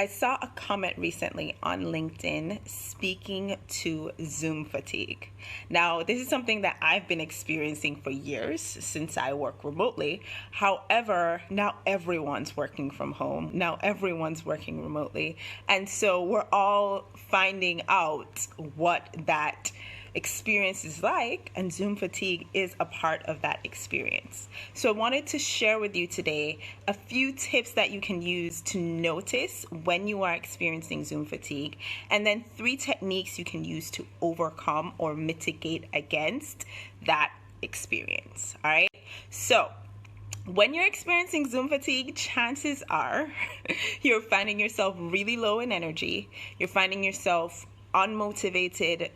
I saw a comment recently on LinkedIn speaking to Zoom fatigue. Now, this is something that I've been experiencing for years since I work remotely. However, now everyone's working from home. Now everyone's working remotely. And so we're all finding out what that experience is like, and Zoom fatigue is a part of that experience. So I wanted to share with you today a few tips that you can use to notice when you are experiencing Zoom fatigue, and then 3 techniques you can use to overcome or mitigate against that experience. All right. So when you're experiencing Zoom fatigue, chances are you're finding yourself really low in energy. You're finding yourself unmotivated,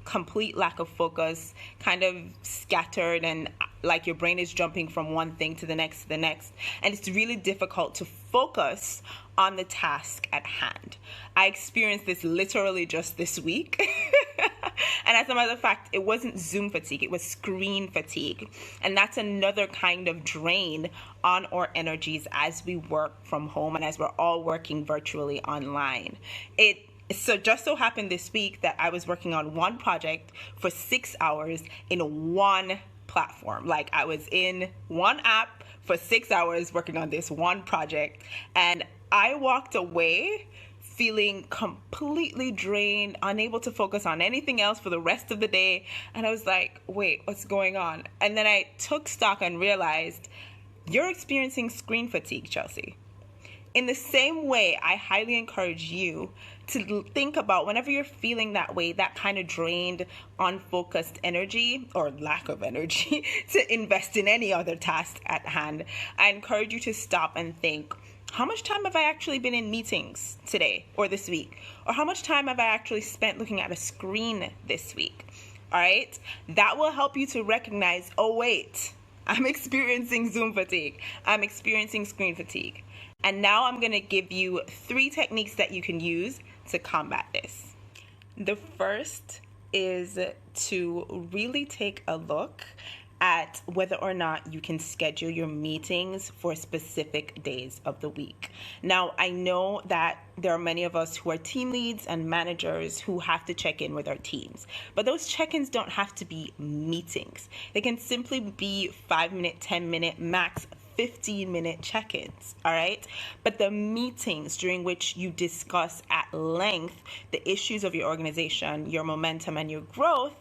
complete lack of focus, kind of scattered, and like your brain is jumping from one thing to the next, and it's really difficult to focus on the task at hand. I experienced this literally just this week. And as a matter of fact, it wasn't Zoom fatigue, it was screen fatigue. And that's another kind of drain on our energies as we work from home and as we're all working virtually online. So just so happened this week that I was working on one project for 6 hours in one platform. Like, I was in one app for 6 hours working on this one project, and I walked away feeling completely drained, unable to focus on anything else for the rest of the day. And I was like, wait, what's going on? And then I took stock and realized, you're experiencing screen fatigue, Chelsea. In the same way, I highly encourage you to think about whenever you're feeling that way, that kind of drained, unfocused energy or lack of energy to invest in any other task at hand. I encourage you to stop and think, how much time have I actually been in meetings today or this week? Or how much time have I actually spent looking at a screen this week? All right? That will help you to recognize, oh, wait, I'm experiencing Zoom fatigue. I'm experiencing screen fatigue. And now I'm going to give you 3 techniques that you can use to combat this. The first is to really take a look at whether or not you can schedule your meetings for specific days of the week. Now, I know that there are many of us who are team leads and managers who have to check in with our teams, but those check-ins don't have to be meetings. They can simply be 5-minute, 10-minute, max 15-minute check-ins, all right? But the meetings during which you discuss at length the issues of your organization, your momentum, and your growth,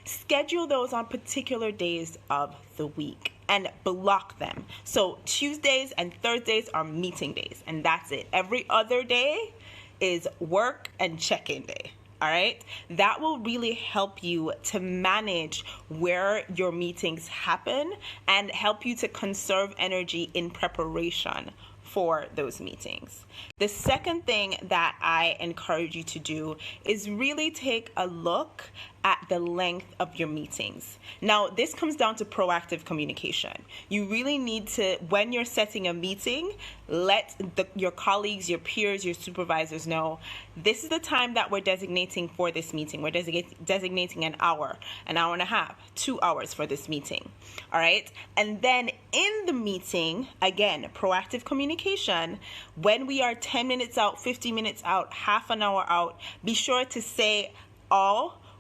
schedule those on particular days of the week and block them. So Tuesdays and Thursdays are meeting days, and that's it. Every other day is work and check-in day. All right, that will really help you to manage where your meetings happen and help you to conserve energy in preparation for those meetings. The second thing that I encourage you to do is really take a look at the length of your meetings. Now, this comes down to proactive communication. You really need to, when you're setting a meeting, let your colleagues, your peers, your supervisors know, this is the time that we're designating for this meeting. We're designating an hour and a half, 2 hours for this meeting. All right. And then in the meeting, again, proactive communication, when we are 10 minutes out, 50 minutes out, half an hour out, be sure to say,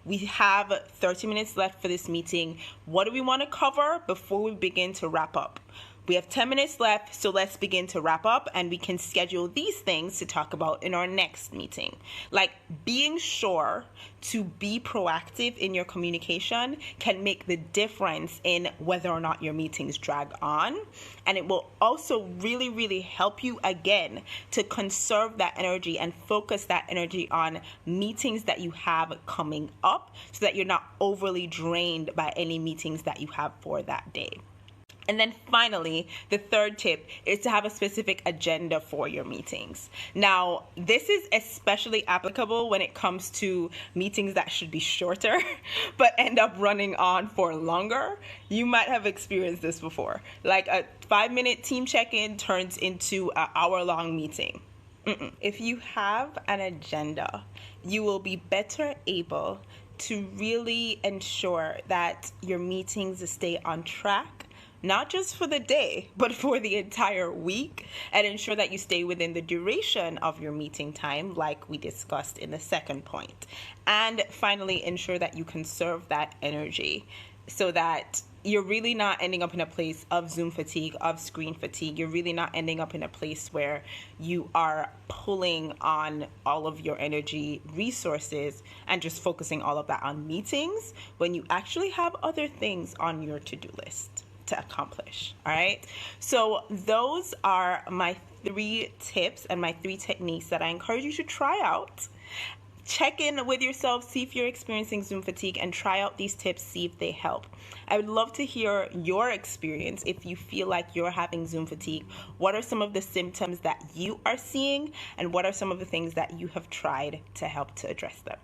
we have 30 minutes left for this meeting. What do we want to cover before we begin to wrap up? We have 10 minutes left, so let's begin to wrap up, and we can schedule these things to talk about in our next meeting. Like, being sure to be proactive in your communication can make the difference in whether or not your meetings drag on. And it will also really, really help you, again, to conserve that energy and focus that energy on meetings that you have coming up so that you're not overly drained by any meetings that you have for that day. And then finally, the third tip is to have a specific agenda for your meetings. Now, this is especially applicable when it comes to meetings that should be shorter, but end up running on for longer. You might have experienced this before. Like a 5-minute team check-in turns into an hour-long meeting. If you have an agenda, you will be better able to really ensure that your meetings stay on track, not just for the day, but for the entire week, and ensure that you stay within the duration of your meeting time, like we discussed in the second point. And finally, ensure that you conserve that energy so that you're really not ending up in a place of Zoom fatigue, of screen fatigue. You're really not ending up in a place where you are pulling on all of your energy resources and just focusing all of that on meetings when you actually have other things on your to-do list to accomplish. All right. So those are my 3 tips and my 3 techniques that I encourage you to try out. Check in with yourself, see if you're experiencing Zoom fatigue, and try out these tips, see if they help. I would love to hear your experience if you feel like you're having Zoom fatigue. What are some of the symptoms that you are seeing, and what are some of the things that you have tried to help to address them?